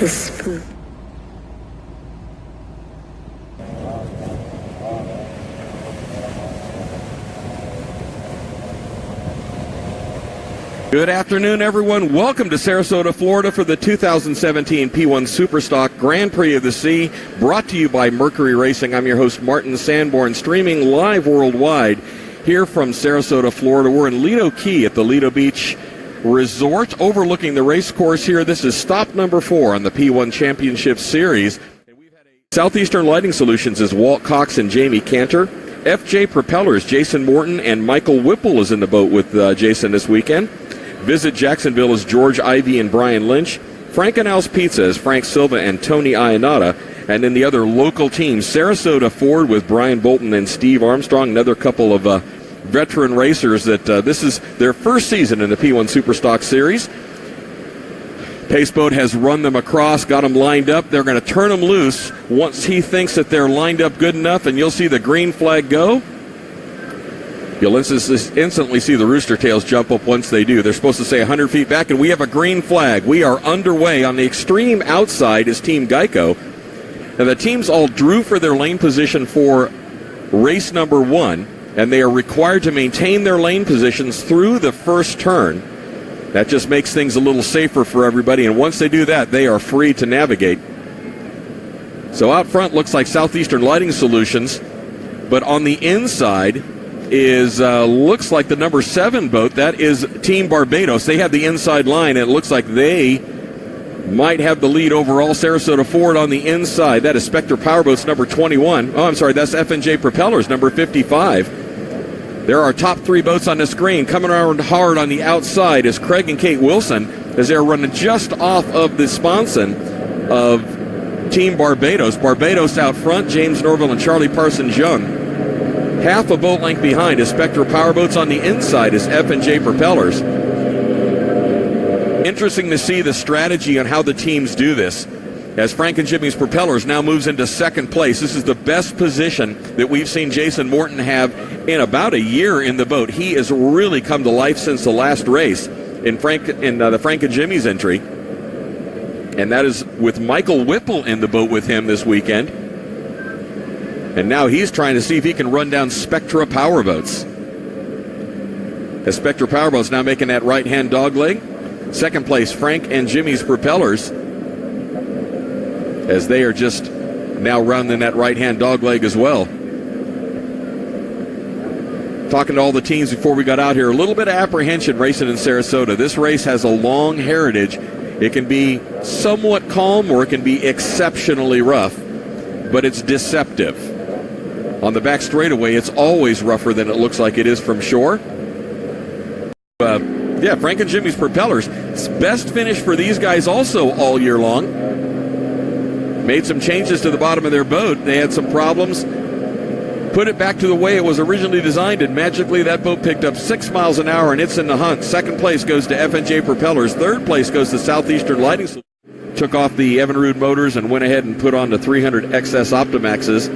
Whisper. Good afternoon, everyone. Welcome to Sarasota, Florida for the 2017 P1 Superstock Grand Prix of the Sea, brought to you by Mercury Racing. I'm your host, Martin Sanborn, streaming live worldwide here from Sarasota, Florida. We're in Lido Key at the Lido Beach Resort, overlooking the race course here. This is stop number 4 on the P1 Championship Series. Southeastern Lighting Solutions is Walt Cox and Jamie Cantor. FJ Propellers, Jason Morton and Michael Whipple is in the boat with Jason this weekend. Visit Jacksonville is George Ivey and Brian Lynch. Frank and Al's Pizza is Frank Silva and Tony Ionata. And then the other local teams, Sarasota Ford with Brian Bolton and Steve Armstrong, another couple of veteran racers that this is their first season in the P1 Superstock Series. Paceboat has run them across, got them lined up. They're going to turn them loose once he thinks that they're lined up good enough, and you'll see the green flag go. You'll instantly see the rooster tails jump up once they do. They're supposed to say 100 feet back, and we have a green flag. We are underway. On the extreme outside is Team Geico. Now, the teams all drew for their lane position for race number 1, and they are required to maintain their lane positions through the first turn. That just makes things a little safer for everybody, and once they do that, they are free to navigate. So out front looks like Southeastern Lighting Solutions, but on the inside is looks like the number 7 boat. That is Team Barbados. They have the inside line, and it looks like they might have the lead overall. Sarasota Ford on the inside. That is Spectre Powerboats number 21. Oh, I'm sorry, that's F&J Propellers number 55. There are top 3 boats on the screen. Coming around hard on the outside is Craig and Kate Wilson, as they're running just off of the sponson of Team Barbados. Barbados out front, James Norville and Charlie Parsons Young. Half a boat length behind is Spectre Powerboats. On the inside is F&J Propellers. Interesting to see the strategy on how the teams do this, as Frank and Jimmy's Propellers now moves into second place. This is the best position that we've seen Jason Morton have in about a year in the boat. He has really come to life since the last race in the Frank and Jimmy's entry. And that is with Michael Whipple in the boat with him this weekend. And now he's trying to see if he can run down Spectra Powerboats. As Spectra Powerboats now making that right-hand dogleg. Second place, Frank and Jimmy's Propellers, as they are just now running that right-hand dogleg as well. Talking to all the teams before we got out here, a little bit of apprehension racing in Sarasota. This race has a long heritage. It can be somewhat calm or it can be exceptionally rough, but it's deceptive. On the back straightaway, it's always rougher than it looks like it is from shore. Yeah, Frank and Jimmy's Propellers. It's best finish for these guys also all year long. Made some changes to the bottom of their boat. They had some problems. Put it back to the way it was originally designed, and magically that boat picked up 6 miles an hour, and it's in the hunt. Second place goes to F&J Propellers. Third place goes to Southeastern Lighting Solutions. Took off the Evinrude motors and went ahead and put on the 300 XS Optimaxes.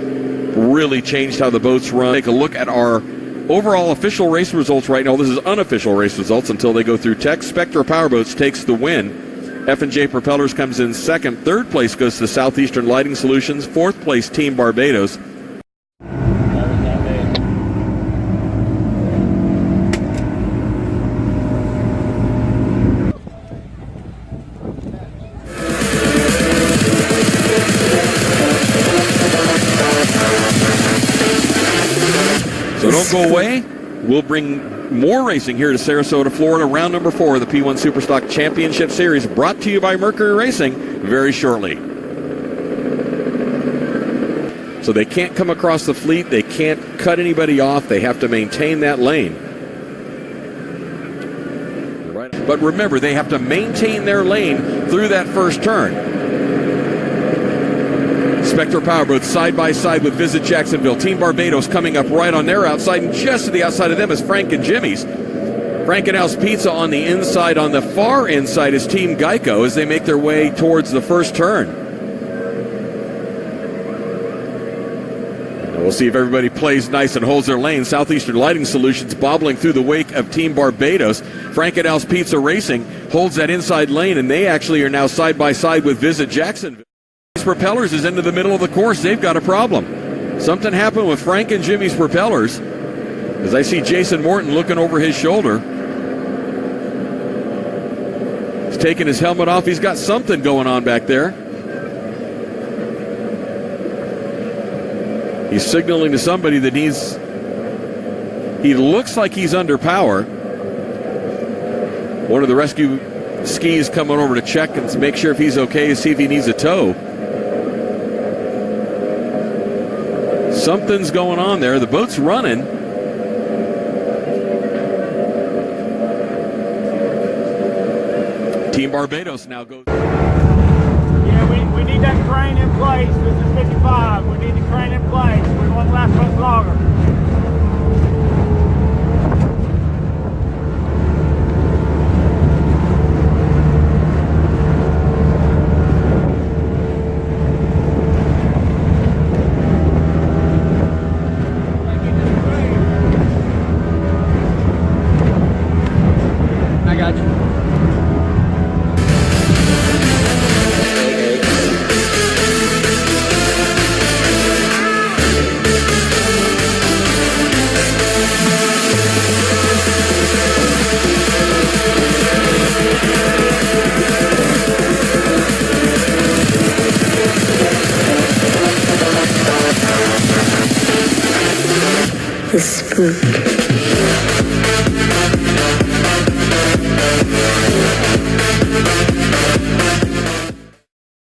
Really changed how the boats run. Take a look at our overall official race results right now. This is unofficial race results until they go through tech. Spectra Powerboats takes the win. F&J Propellers comes in second. Third place goes to Southeastern Lighting Solutions. Fourth place, Team Barbados. So don't go away. We'll bring more racing here to Sarasota, Florida. Round number 4 of the P1 Superstock Championship Series, brought to you by Mercury Racing, very shortly. So they can't come across the fleet. They can't cut anybody off. They have to maintain that lane. But remember, they have to maintain their lane through that first turn. Spectre Powerboats side by side with Visit Jacksonville. Team Barbados coming up right on their outside, and just to the outside of them is Frank and Jimmy's. Frank and Al's Pizza on the inside. On the far inside is Team Geico as they make their way towards the first turn. We'll see if everybody plays nice and holds their lane. Southeastern Lighting Solutions bobbling through the wake of Team Barbados. Frankenhouse Pizza Racing holds that inside lane, and they actually are now side by side with Visit Jacksonville. Propellers is into the middle of the course. They've got a problem. Something happened with Frank and Jimmy's propellers, as I see Jason Morton looking over his shoulder. He's taking his helmet off. He's got something going on back there. He's signaling to somebody that he looks like he's under power. One of the rescue skis coming over to check and make sure if he's okay, see if he needs a tow. Something's going on there. The boat's running. Team Barbados now goes. Yeah, we need that crane in place. This is 55. We need the crane in place. We won't last much longer. I got you. The spook.